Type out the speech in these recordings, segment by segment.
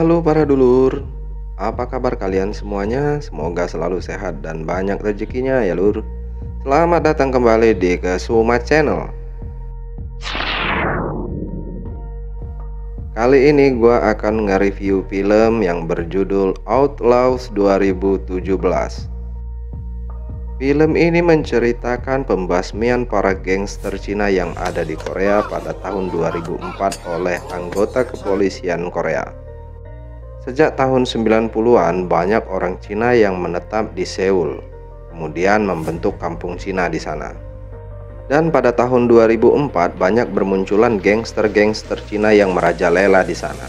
Halo para dulur, apa kabar kalian semuanya? Semoga selalu sehat dan banyak rezekinya ya lur. Selamat datang kembali di Kesuma Channel. Kali ini gua akan nge-review film yang berjudul Outlaws 2017. Film ini menceritakan pembasmian para gangster Cina yang ada di Korea pada tahun 2004 oleh anggota kepolisian Korea. Sejak tahun 90-an, banyak orang Cina yang menetap di Seoul, kemudian membentuk kampung Cina di sana. Dan pada tahun 2004, banyak bermunculan gangster-gangster Cina yang merajalela di sana.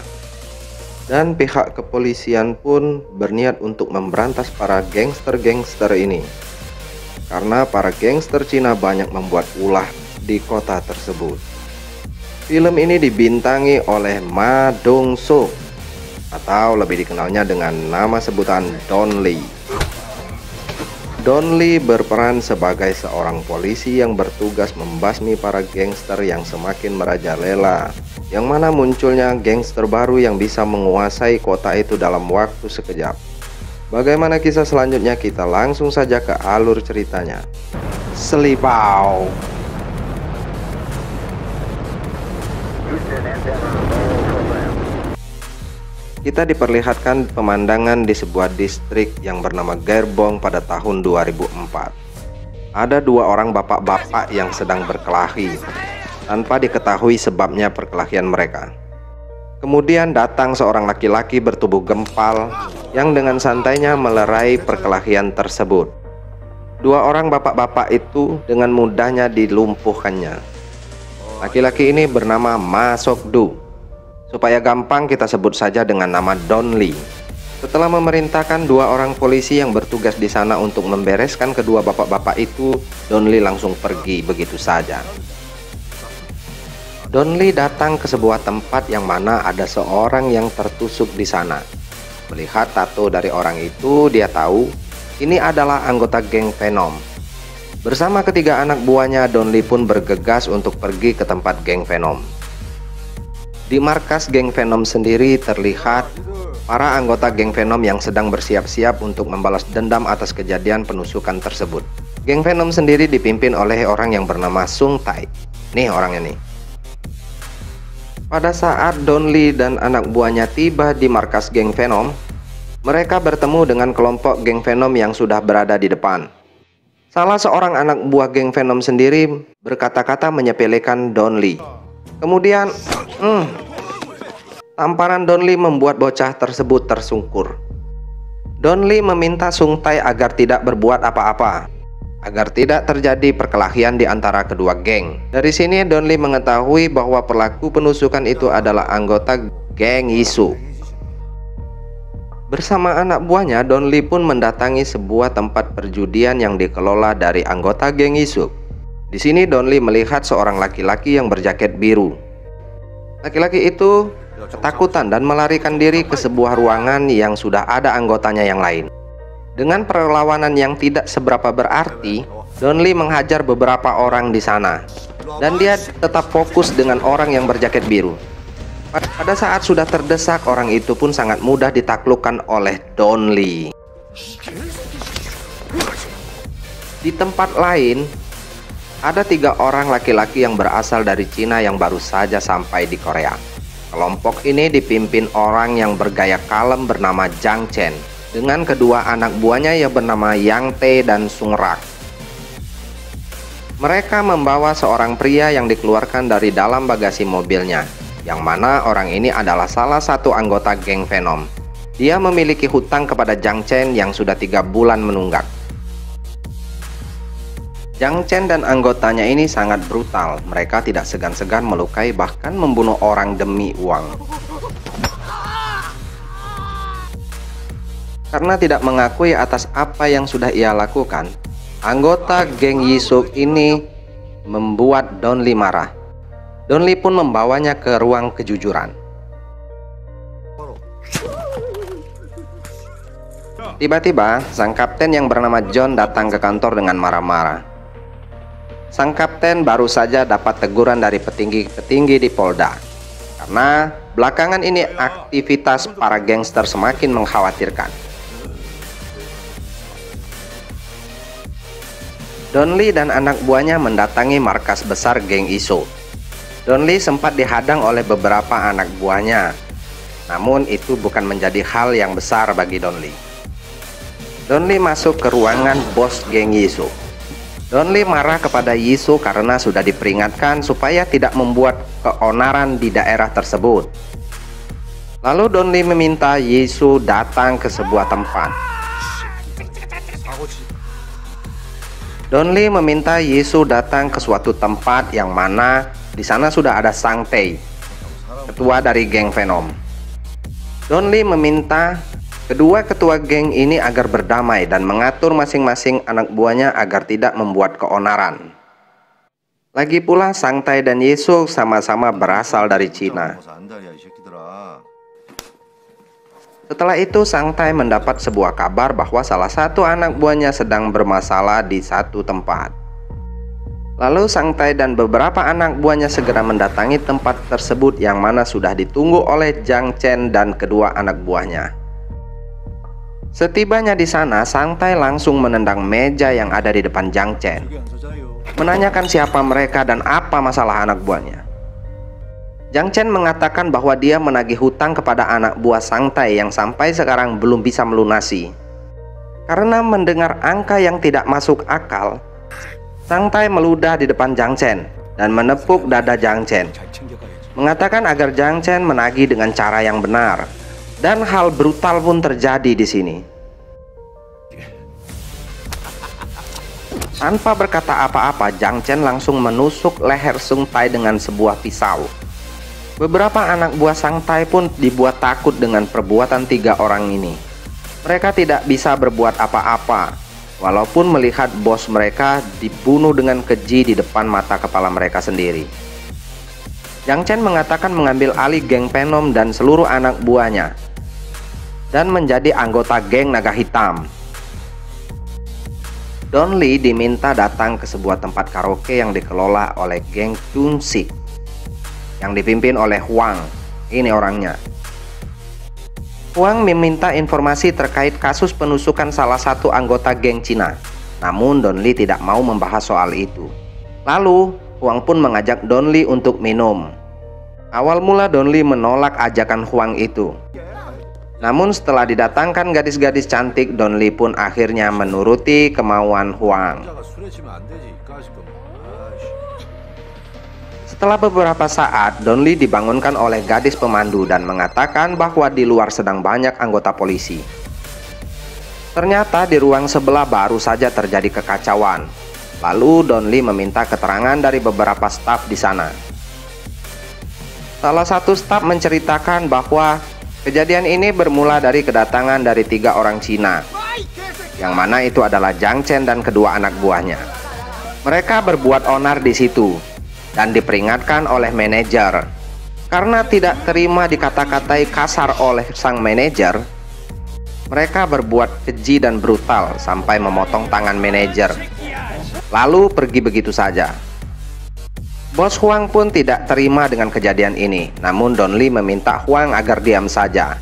Dan pihak kepolisian pun berniat untuk memberantas para gangster-gangster ini, karena para gangster Cina banyak membuat ulah di kota tersebut. Film ini dibintangi oleh Ma Dong-seok, atau lebih dikenalnya dengan nama sebutan Don Lee. Don Lee berperan sebagai seorang polisi yang bertugas membasmi para gangster yang semakin merajalela, yang mana munculnya gangster baru yang bisa menguasai kota itu dalam waktu sekejap. Bagaimana kisah selanjutnya? Kita langsung saja ke alur ceritanya. Selipau. Kita diperlihatkan pemandangan di sebuah distrik yang bernama Gerbong pada tahun 2004. Ada dua orang bapak-bapak yang sedang berkelahi tanpa diketahui sebabnya perkelahian mereka. Kemudian datang seorang laki-laki bertubuh gempal yang dengan santainya melerai perkelahian tersebut. Dua orang bapak-bapak itu dengan mudahnya dilumpuhkannya. Laki-laki ini bernama Ma Sok-du. Supaya gampang kita sebut saja dengan nama Don Lee. Setelah memerintahkan dua orang polisi yang bertugas di sana untuk membereskan kedua bapak-bapak itu, Don Lee langsung pergi begitu saja. Don Lee datang ke sebuah tempat yang mana ada seorang yang tertusuk di sana. Melihat tato dari orang itu, dia tahu ini adalah anggota geng Venom. Bersama ketiga anak buahnya, Don Lee pun bergegas untuk pergi ke tempat geng Venom. Di markas geng Venom sendiri terlihat para anggota geng Venom yang sedang bersiap-siap untuk membalas dendam atas kejadian penusukan tersebut. Geng Venom sendiri dipimpin oleh orang yang bernama Sung Tae. Nih orangnya nih. Pada saat Don Lee dan anak buahnya tiba di markas geng Venom, mereka bertemu dengan kelompok geng Venom yang sudah berada di depan. Salah seorang anak buah geng Venom sendiri berkata-kata menyepelekan Don Lee. Kemudian, tamparan Don Lee membuat bocah tersebut tersungkur. Don Lee meminta Sung Tae agar tidak berbuat apa-apa, agar tidak terjadi perkelahian di antara kedua geng. Dari sini Don Lee mengetahui bahwa pelaku penusukan itu adalah anggota geng Yisu. Bersama anak buahnya, Don Lee pun mendatangi sebuah tempat perjudian yang dikelola dari anggota geng Yisu. Di sini Don Lee melihat seorang laki-laki yang berjaket biru. Laki-laki itu ketakutan dan melarikan diri ke sebuah ruangan yang sudah ada anggotanya yang lain. Dengan perlawanan yang tidak seberapa berarti, Don Lee menghajar beberapa orang di sana. Dan dia tetap fokus dengan orang yang berjaket biru. Pada saat sudah terdesak, orang itu pun sangat mudah ditaklukkan oleh Don Lee. Di tempat lain, ada tiga orang laki-laki yang berasal dari Cina yang baru saja sampai di Korea. Kelompok ini dipimpin orang yang bergaya kalem bernama Jang Chen, dengan kedua anak buahnya yang bernama Yang Tae dan Sung Rak. Mereka membawa seorang pria yang dikeluarkan dari dalam bagasi mobilnya, yang mana orang ini adalah salah satu anggota geng Venom. Dia memiliki hutang kepada Jang Chen yang sudah 3 bulan menunggak. Jang Chen dan anggotanya ini sangat brutal. Mereka tidak segan-segan melukai bahkan membunuh orang demi uang. Karena tidak mengakui atas apa yang sudah ia lakukan, anggota geng Yisuk ini membuat Don Lee marah. Don Lee pun membawanya ke ruang kejujuran. Tiba-tiba, sang kapten yang bernama John datang ke kantor dengan marah-marah. Sang kapten baru saja dapat teguran dari petinggi-petinggi di Polda, karena belakangan ini aktivitas para gangster semakin mengkhawatirkan. Don Lee dan anak buahnya mendatangi markas besar geng Iso. Don Lee sempat dihadang oleh beberapa anak buahnya, namun itu bukan menjadi hal yang besar bagi Don Lee. Don Lee masuk ke ruangan bos geng Iso. Don Lee marah kepada Yisu karena sudah diperingatkan supaya tidak membuat keonaran di daerah tersebut. Lalu Don Lee meminta Yisu datang ke sebuah tempat. Don Lee meminta Yisu datang ke suatu tempat yang mana di sana sudah ada Sang Tae, ketua dari geng Venom. Don Lee meminta kedua ketua geng ini agar berdamai dan mengatur masing-masing anak buahnya agar tidak membuat keonaran. Lagi pula Sang Tae dan Yisu sama-sama berasal dari Cina. Setelah itu Sang Tae mendapat sebuah kabar bahwa salah satu anak buahnya sedang bermasalah di satu tempat. Lalu Sang Tae dan beberapa anak buahnya segera mendatangi tempat tersebut yang mana sudah ditunggu oleh Jiang Chen dan kedua anak buahnya. Setibanya di sana, Sang Tae langsung menendang meja yang ada di depan Jiang Chen, menanyakan siapa mereka dan apa masalah anak buahnya. Jiang Chen mengatakan bahwa dia menagih hutang kepada anak buah Sang Tae yang sampai sekarang belum bisa melunasi. Karena mendengar angka yang tidak masuk akal, Sang Tae meludah di depan Jiang Chen dan menepuk dada Jiang Chen, mengatakan agar Jiang Chen menagih dengan cara yang benar. Dan hal brutal pun terjadi di sini. Tanpa berkata apa-apa, Jiang Chen langsung menusuk leher Sang Tae dengan sebuah pisau. Beberapa anak buah Sang Tae pun dibuat takut dengan perbuatan tiga orang ini. Mereka tidak bisa berbuat apa-apa, walaupun melihat bos mereka dibunuh dengan keji di depan mata kepala mereka sendiri. Jiang Chen mengatakan mengambil alih geng Venom dan seluruh anak buahnya, dan menjadi anggota geng Naga Hitam. Don Lee diminta datang ke sebuah tempat karaoke yang dikelola oleh geng Chun Sik, yang dipimpin oleh Huang. Ini orangnya. Huang meminta informasi terkait kasus penusukan salah satu anggota geng Cina. Namun Don Lee tidak mau membahas soal itu. Lalu Huang pun mengajak Don Lee untuk minum. Awal mula Don Lee menolak ajakan Huang itu. Namun setelah didatangkan gadis-gadis cantik, Don Lee pun akhirnya menuruti kemauan Huang. Setelah beberapa saat, Don Lee dibangunkan oleh gadis pemandu dan mengatakan bahwa di luar sedang banyak anggota polisi. Ternyata di ruang sebelah baru saja terjadi kekacauan. Lalu Don Lee meminta keterangan dari beberapa staf di sana. Salah satu staf menceritakan bahwa kejadian ini bermula dari kedatangan dari 3 orang Cina, yang mana itu adalah Jiang Chen dan kedua anak buahnya. Mereka berbuat onar di situ dan diperingatkan oleh manajer. Karena tidak terima dikata-katai kasar oleh sang manajer, mereka berbuat keji dan brutal sampai memotong tangan manajer, lalu pergi begitu saja. Bos Huang pun tidak terima dengan kejadian ini. Namun Don Lee meminta Huang agar diam saja.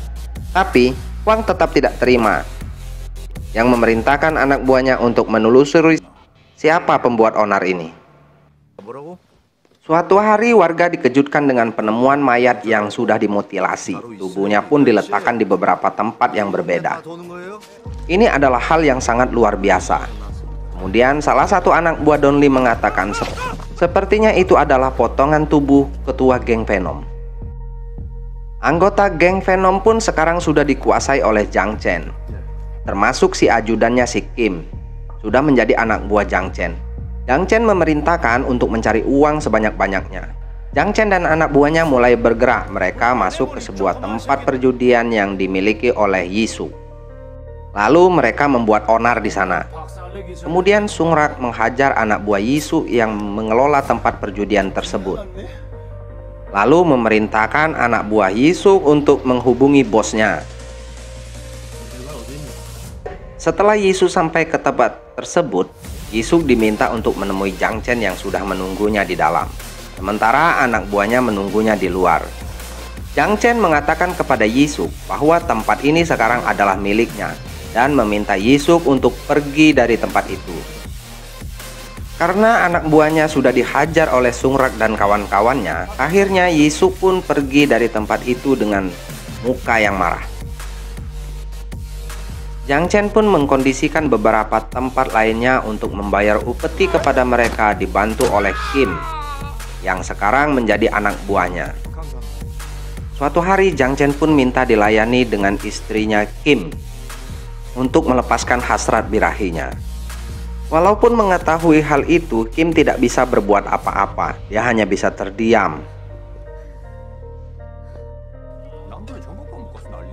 Tapi Huang tetap tidak terima, yang memerintahkan anak buahnya untuk menelusuri siapa pembuat onar ini. Suatu hari warga dikejutkan dengan penemuan mayat yang sudah dimutilasi. Tubuhnya pun diletakkan di beberapa tempat yang berbeda. Ini adalah hal yang sangat luar biasa. Kemudian salah satu anak buah Don Lee mengatakan sepertinya itu adalah potongan tubuh ketua geng Venom. Anggota geng Venom pun sekarang sudah dikuasai oleh Jiang Chen, termasuk si ajudannya si Kim sudah menjadi anak buah Jiang Chen. Jiang Chen memerintahkan untuk mencari uang sebanyak-banyaknya. Jiang Chen dan anak buahnya mulai bergerak. Mereka masuk ke sebuah tempat perjudian yang dimiliki oleh Yisu. Lalu mereka membuat onar di sana. Kemudian Sung Rak menghajar anak buah Yisu yang mengelola tempat perjudian tersebut. Lalu memerintahkan anak buah Yisu untuk menghubungi bosnya. Setelah Yisu sampai ke tempat tersebut, Yisu diminta untuk menemui Jiang Chen yang sudah menunggunya di dalam. Sementara anak buahnya menunggunya di luar. Jiang Chen mengatakan kepada Yisuk bahwa tempat ini sekarang adalah miliknya dan meminta Yisuk untuk pergi dari tempat itu. Karena anak buahnya sudah dihajar oleh Sungrak dan kawan-kawannya, akhirnya Yisuk pun pergi dari tempat itu dengan muka yang marah. Jiang Chen pun mengkondisikan beberapa tempat lainnya untuk membayar upeti kepada mereka, dibantu oleh Kim yang sekarang menjadi anak buahnya. Suatu hari Jiang Chen pun minta dilayani dengan istrinya Kim untuk melepaskan hasrat birahinya. Walaupun mengetahui hal itu, Kim tidak bisa berbuat apa-apa. Dia hanya bisa terdiam.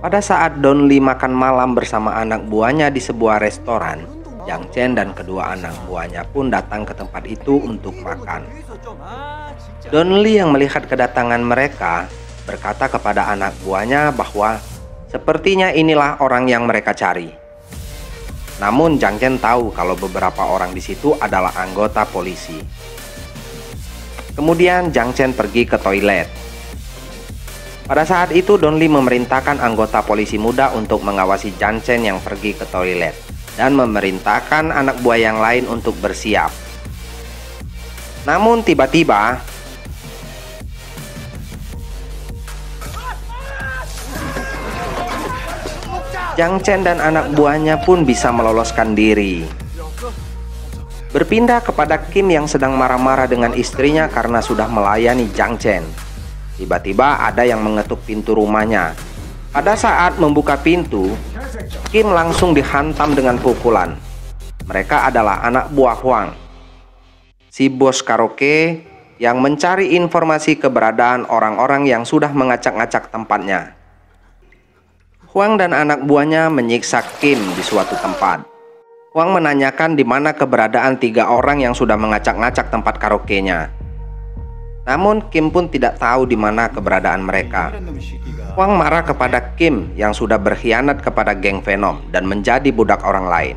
Pada saat Don Lee makan malam bersama anak buahnya di sebuah restoran, Jiang Chen dan kedua anak buahnya pun datang ke tempat itu untuk makan. Don Lee yang melihat kedatangan mereka berkata kepada anak buahnya bahwa sepertinya inilah orang yang mereka cari. Namun Jiang Chen tahu kalau beberapa orang di situ adalah anggota polisi. Kemudian Jiang Chen pergi ke toilet. Pada saat itu Don Lee memerintahkan anggota polisi muda untuk mengawasi Jiang Chen yang pergi ke toilet dan memerintahkan anak buah yang lain untuk bersiap. Namun tiba-tiba Jiang Chen dan anak buahnya pun bisa meloloskan diri. Berpindah kepada Kim yang sedang marah-marah dengan istrinya karena sudah melayani Jiang Chen. Tiba-tiba ada yang mengetuk pintu rumahnya. Pada saat membuka pintu, Kim langsung dihantam dengan pukulan. Mereka adalah anak buah Huang, si bos karaoke yang mencari informasi keberadaan orang-orang yang sudah mengacak-ngacak tempatnya. Huang dan anak buahnya menyiksa Kim di suatu tempat. Huang menanyakan di mana keberadaan 3 orang yang sudah mengacak-ngacak tempat karaoke-nya. Namun Kim pun tidak tahu di mana keberadaan mereka. Huang marah kepada Kim yang sudah berkhianat kepada geng Venom dan menjadi budak orang lain.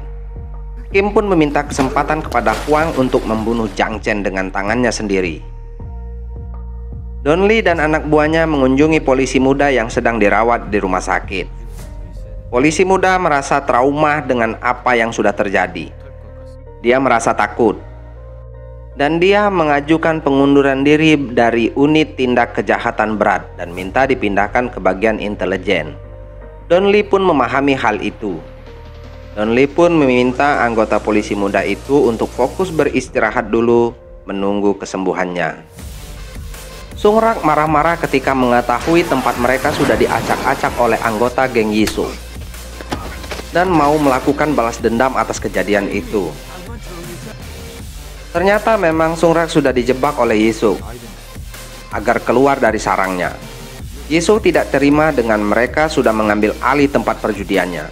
Kim pun meminta kesempatan kepada Huang untuk membunuh Jiang Chen dengan tangannya sendiri. Don Lee dan anak buahnya mengunjungi polisi muda yang sedang dirawat di rumah sakit. Polisi muda merasa trauma dengan apa yang sudah terjadi. Dia merasa takut. Dan dia mengajukan pengunduran diri dari unit tindak kejahatan berat dan minta dipindahkan ke bagian intelijen. Don Lee pun memahami hal itu. Don Lee pun meminta anggota polisi muda itu untuk fokus beristirahat dulu, menunggu kesembuhannya. Sungrak marah-marah ketika mengetahui tempat mereka sudah diacak-acak oleh anggota geng Yisuk dan mau melakukan balas dendam atas kejadian itu. Ternyata memang Sungrak sudah dijebak oleh Yisuk agar keluar dari sarangnya. Yisuk tidak terima dengan mereka sudah mengambil alih tempat perjudiannya.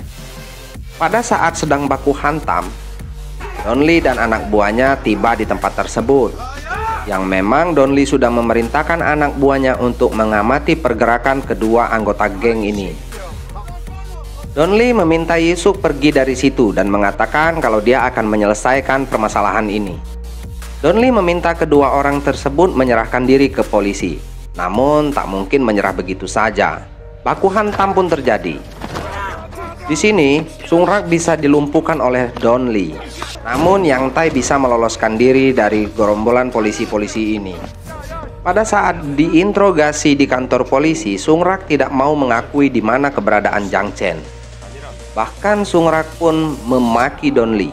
Pada saat sedang baku hantam, Don Lee dan anak buahnya tiba di tempat tersebut, yang memang Don Lee sudah memerintahkan anak buahnya untuk mengamati pergerakan kedua anggota geng ini. Don Lee meminta Yisuk pergi dari situ dan mengatakan kalau dia akan menyelesaikan permasalahan ini. Don Lee meminta kedua orang tersebut menyerahkan diri ke polisi. Namun tak mungkin menyerah begitu saja. Baku hantam pun terjadi. Di sini, Sungrak bisa dilumpuhkan oleh Don Lee. Namun Yang Tai bisa meloloskan diri dari gerombolan polisi-polisi ini. Pada saat diinterogasi di kantor polisi, Sungrak tidak mau mengakui di mana keberadaan Jiang Chen. Bahkan Sungrak pun memaki Don Lee.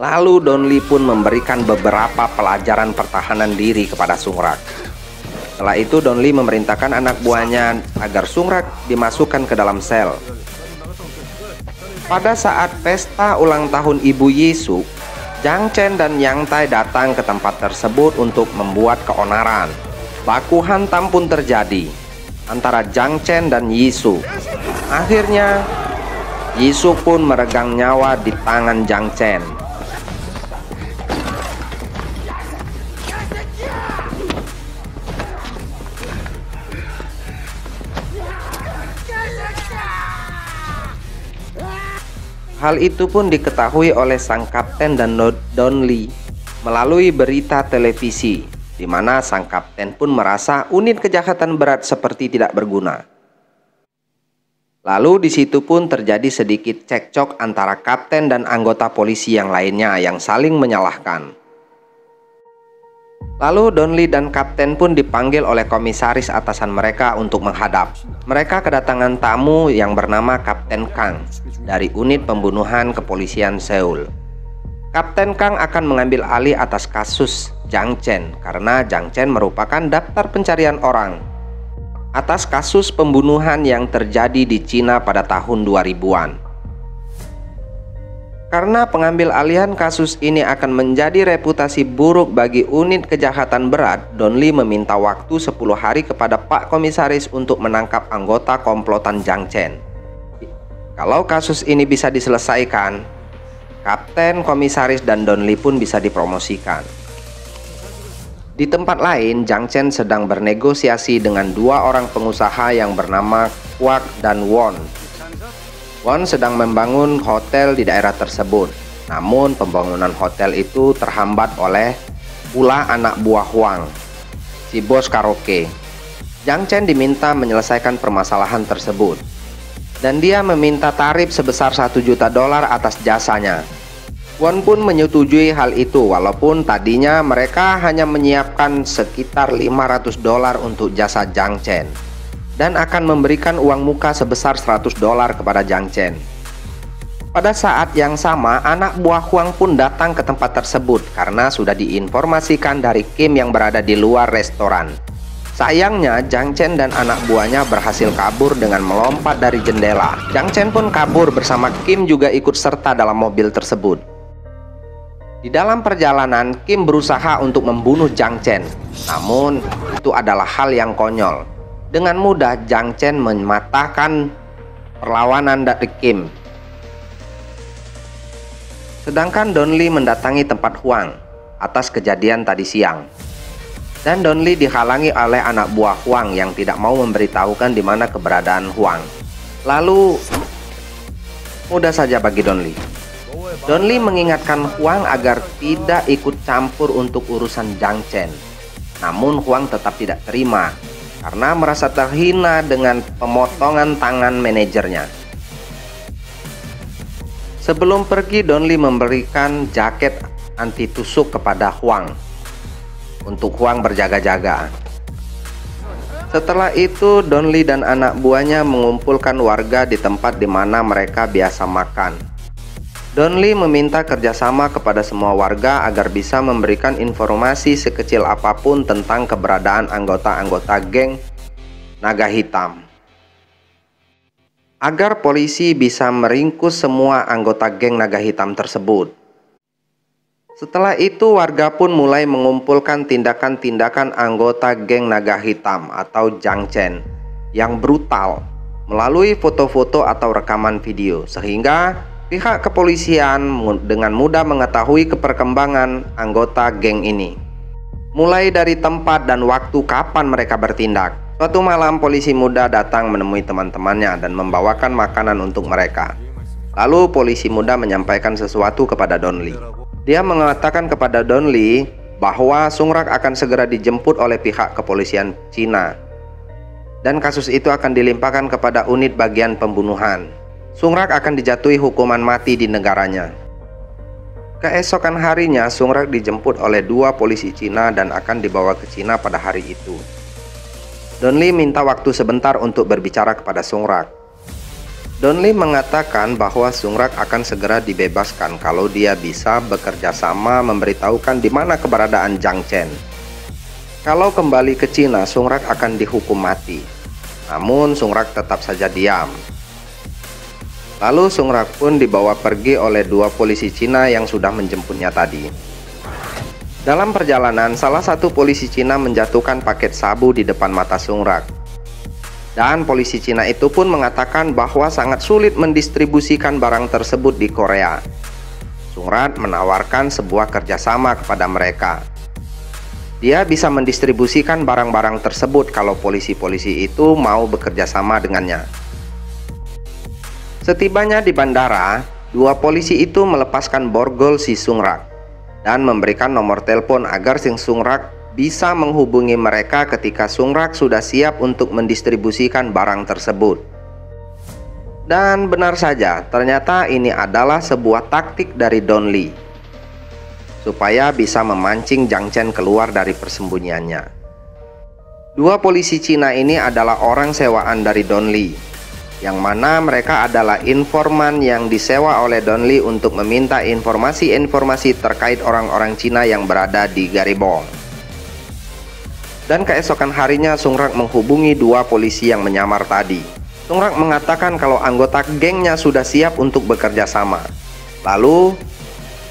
Lalu Don Lee pun memberikan beberapa pelajaran pertahanan diri kepada Sungrak. Setelah itu Don Lee memerintahkan anak buahnya agar Sungrak dimasukkan ke dalam sel. Pada saat pesta ulang tahun Ibu Yisuk, Jiang Chen dan Yang Tai datang ke tempat tersebut untuk membuat keonaran. Baku hantam pun terjadi antara Jiang Chen dan Yisuk. Akhirnya Yisuk pun meregang nyawa di tangan Jiang Chen. Hal itu pun diketahui oleh sang kapten dan Don Lee melalui berita televisi, di mana sang kapten pun merasa unit kejahatan berat seperti tidak berguna. Lalu di situ pun terjadi sedikit cekcok antara kapten dan anggota polisi yang lainnya yang saling menyalahkan. Lalu Donli dan kapten pun dipanggil oleh komisaris atasan mereka untuk menghadap. Mereka kedatangan tamu yang bernama Kapten Kang dari unit pembunuhan kepolisian Seoul. Kapten Kang akan mengambil alih atas kasus Jang Chen karena Jang Chen merupakan daftar pencarian orang atas kasus pembunuhan yang terjadi di Cina pada tahun 2000-an. Karena pengambil alihan kasus ini akan menjadi reputasi buruk bagi unit kejahatan berat, Donli meminta waktu 10 hari kepada Pak Komisaris untuk menangkap anggota komplotan Jang Chen. Kalau kasus ini bisa diselesaikan, Kapten, Komisaris, dan Donli pun bisa dipromosikan. Di tempat lain, Jang Chen sedang bernegosiasi dengan dua orang pengusaha yang bernama Kwak dan Won. Won sedang membangun hotel di daerah tersebut. Namun pembangunan hotel itu terhambat oleh pula anak buah Huang, si bos karaoke. Jang Chen diminta menyelesaikan permasalahan tersebut, dan dia meminta tarif sebesar $1 juta atas jasanya. Won pun menyetujui hal itu, walaupun tadinya mereka hanya menyiapkan sekitar $500 untuk jasa Jang Chen, dan akan memberikan uang muka sebesar $100 kepada Jang Chen. Pada saat yang sama, anak buah Huang pun datang ke tempat tersebut karena sudah diinformasikan dari Kim yang berada di luar restoran. Sayangnya, Jang Chen dan anak buahnya berhasil kabur dengan melompat dari jendela. Jang Chen pun kabur bersama Kim juga ikut serta dalam mobil tersebut. Di dalam perjalanan, Kim berusaha untuk membunuh Jang Chen. Namun, itu adalah hal yang konyol. Dengan mudah, Jang Chen mematahkan perlawanan dari Kim. Sedangkan Donli mendatangi tempat Huang atas kejadian tadi siang. Dan Donli dihalangi oleh anak buah Huang yang tidak mau memberitahukan di mana keberadaan Huang. Lalu, mudah saja bagi Donli. Donli mengingatkan Huang agar tidak ikut campur untuk urusan Jang Chen. Namun Huang tetap tidak terima karena merasa terhina dengan pemotongan tangan manajernya. Sebelum pergi, Donli memberikan jaket anti tusuk kepada Huang untuk Huang berjaga-jaga. Setelah itu, Donli dan anak buahnya mengumpulkan warga di tempat di mana mereka biasa makan. Donli meminta kerjasama kepada semua warga agar bisa memberikan informasi sekecil apapun tentang keberadaan anggota-anggota geng Naga Hitam, agar polisi bisa meringkus semua anggota geng Naga Hitam tersebut. Setelah itu, warga pun mulai mengumpulkan tindakan-tindakan anggota geng Naga Hitam atau Jang Chen yang brutal melalui foto-foto atau rekaman video, sehingga pihak kepolisian dengan mudah mengetahui perkembangan anggota geng ini, mulai dari tempat dan waktu kapan mereka bertindak. Suatu malam, polisi muda datang menemui teman-temannya dan membawakan makanan untuk mereka. Lalu polisi muda menyampaikan sesuatu kepada Donli. Dia mengatakan kepada Donli bahwa Sungrak akan segera dijemput oleh pihak kepolisian Cina, dan kasus itu akan dilimpahkan kepada unit bagian pembunuhan. Sungrak akan dijatuhi hukuman mati di negaranya. Keesokan harinya, Sungrak dijemput oleh dua polisi Cina dan akan dibawa ke Cina pada hari itu. Donli minta waktu sebentar untuk berbicara kepada Sungrak. Donli mengatakan bahwa Sungrak akan segera dibebaskan kalau dia bisa bekerja sama memberitahukan di mana keberadaan Jang Chen. Kalau kembali ke Cina, Sungrak akan dihukum mati. Namun Sungrak tetap saja diam. Lalu Sungrak pun dibawa pergi oleh dua polisi Cina yang sudah menjemputnya tadi. Dalam perjalanan, salah satu polisi Cina menjatuhkan paket sabu di depan mata Sungrak. Dan polisi Cina itu pun mengatakan bahwa sangat sulit mendistribusikan barang tersebut di Korea. Sungrak menawarkan sebuah kerjasama kepada mereka. Dia bisa mendistribusikan barang-barang tersebut kalau polisi-polisi itu mau bekerja sama dengannya. Setibanya di bandara, dua polisi itu melepaskan borgol si Sungrak dan memberikan nomor telepon agar si Sungrak bisa menghubungi mereka ketika Sungrak sudah siap untuk mendistribusikan barang tersebut. Dan benar saja, ternyata ini adalah sebuah taktik dari Don Lee supaya bisa memancing Jiang Chen keluar dari persembunyiannya. Dua polisi Cina ini adalah orang sewaan dari Don Lee, yang mana mereka adalah informan yang disewa oleh Don Lee untuk meminta informasi-informasi terkait orang-orang Cina yang berada di Garibong. Dan keesokan harinya Sungrak menghubungi dua polisi yang menyamar tadi. Sungrak mengatakan kalau anggota gengnya sudah siap untuk bekerja sama. Lalu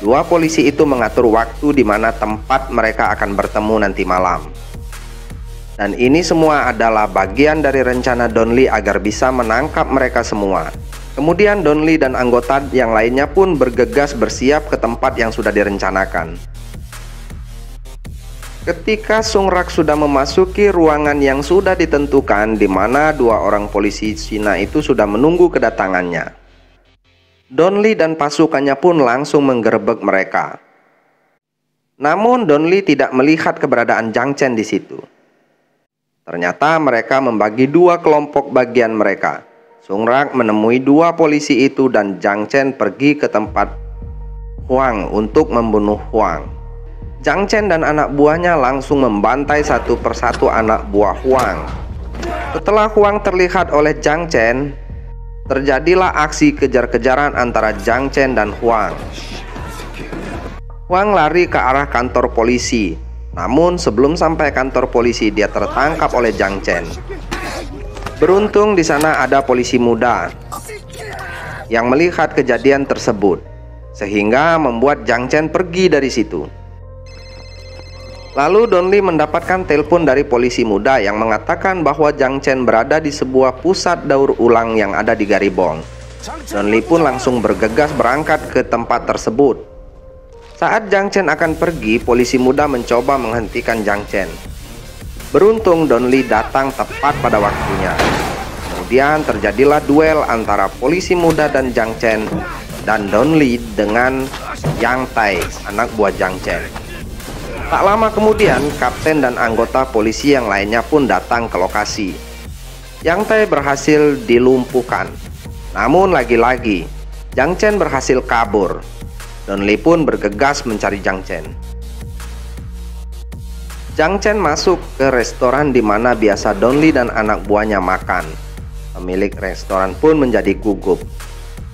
dua polisi itu mengatur waktu di mana tempat mereka akan bertemu nanti malam. Dan ini semua adalah bagian dari rencana Don Lee agar bisa menangkap mereka semua. Kemudian Don Lee dan anggota yang lainnya pun bergegas bersiap ke tempat yang sudah direncanakan. Ketika Sungrak sudah memasuki ruangan yang sudah ditentukan, di mana dua orang polisi Cina itu sudah menunggu kedatangannya, Don Lee dan pasukannya pun langsung menggerebek mereka. Namun Don Lee tidak melihat keberadaan Jiang Chen di situ. Ternyata mereka membagi dua kelompok bagian mereka. Sungrak menemui dua polisi itu dan Jiang Chen pergi ke tempat Huang untuk membunuh Huang. Jiang Chen dan anak buahnya langsung membantai satu persatu anak buah Huang. Setelah Huang terlihat oleh Jiang Chen, terjadilah aksi kejar-kejaran antara Jiang Chen dan Huang. Huang lari ke arah kantor polisi, namun sebelum sampai kantor polisi dia tertangkap oleh Jiang Chen. Beruntung di sana ada polisi muda yang melihat kejadian tersebut, sehingga membuat Jiang Chen pergi dari situ. Lalu Don Lee mendapatkan telepon dari polisi muda yang mengatakan bahwa Jiang Chen berada di sebuah pusat daur ulang yang ada di Garibong. Don Lee pun langsung bergegas berangkat ke tempat tersebut. Saat Jiang Chen akan pergi, polisi muda mencoba menghentikan Jiang Chen. Beruntung Don Lee datang tepat pada waktunya. Kemudian terjadilah duel antara polisi muda dan Jiang Chen dan Don Lee dengan Yang Tai, anak buah Jiang Chen. Tak lama kemudian, kapten dan anggota polisi yang lainnya pun datang ke lokasi. Yang Tai berhasil dilumpuhkan. Namun lagi-lagi, Jiang Chen berhasil kabur. Don Lee pun bergegas mencari Jiang Chen. Jiang Chen masuk ke restoran di mana biasa Don Lee dan anak buahnya makan. Pemilik restoran pun menjadi gugup.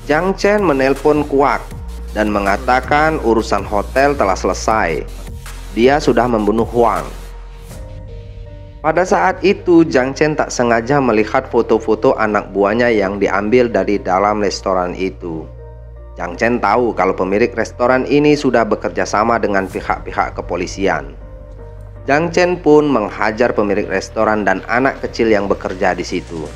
Jiang Chen menelpon Kuak dan mengatakan urusan hotel telah selesai. Dia sudah membunuh Huang. Pada saat itu, Jiang Chen tak sengaja melihat foto-foto anak buahnya yang diambil dari dalam restoran itu. Jiang Chen tahu kalau pemilik restoran ini sudah bekerja sama dengan pihak-pihak kepolisian. Jiang Chen pun menghajar pemilik restoran dan anak kecil yang bekerja di situ.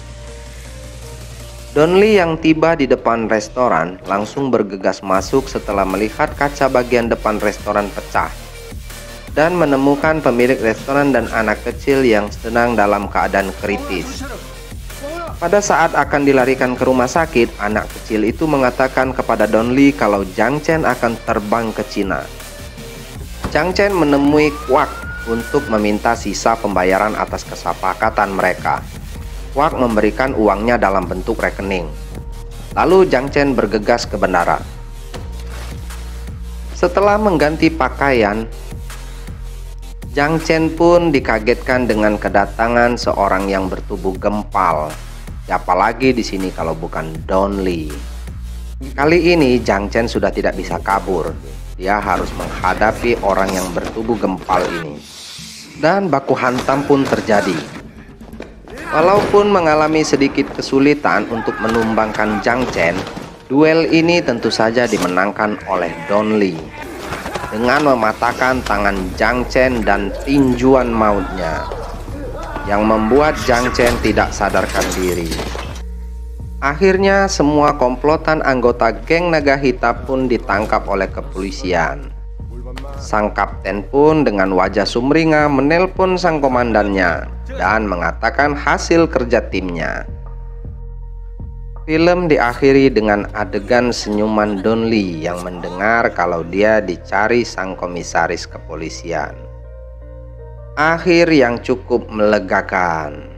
Don Lee yang tiba di depan restoran langsung bergegas masuk setelah melihat kaca bagian depan restoran pecah dan menemukan pemilik restoran dan anak kecil yang sedang dalam keadaan kritis. Pada saat akan dilarikan ke rumah sakit, anak kecil itu mengatakan kepada Don Lee kalau Jiang Chen akan terbang ke Cina. Jiang Chen menemui Kuak untuk meminta sisa pembayaran atas kesepakatan mereka. Kuak memberikan uangnya dalam bentuk rekening. Lalu Jiang Chen bergegas ke bandara. Setelah mengganti pakaian, Jiang Chen pun dikagetkan dengan kedatangan seorang yang bertubuh gempal. Siapa lagi di sini kalau bukan Don Lee? Kali ini Jiang Chen sudah tidak bisa kabur. Dia harus menghadapi orang yang bertubuh gempal ini. Dan baku hantam pun terjadi. Walaupun mengalami sedikit kesulitan untuk menumbangkan Jiang Chen, duel ini tentu saja dimenangkan oleh Don Lee dengan mematahkan tangan Jiang Chen dan tinjuan mautnya, yang membuat Jiang Chen tidak sadarkan diri. Akhirnya semua komplotan anggota geng naga hitam pun ditangkap oleh kepolisian. Sang kapten pun dengan wajah sumringah menelpon sang komandannya dan mengatakan hasil kerja timnya. Film diakhiri dengan adegan senyuman Don Lee yang mendengar kalau dia dicari sang komisaris kepolisian. akhir yang cukup melegakan.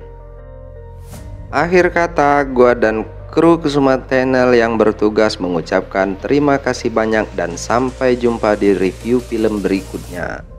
Akhir kata, gua dan kru Kusuma Channel yang bertugas mengucapkan terima kasih banyak dan sampai jumpa di review film berikutnya.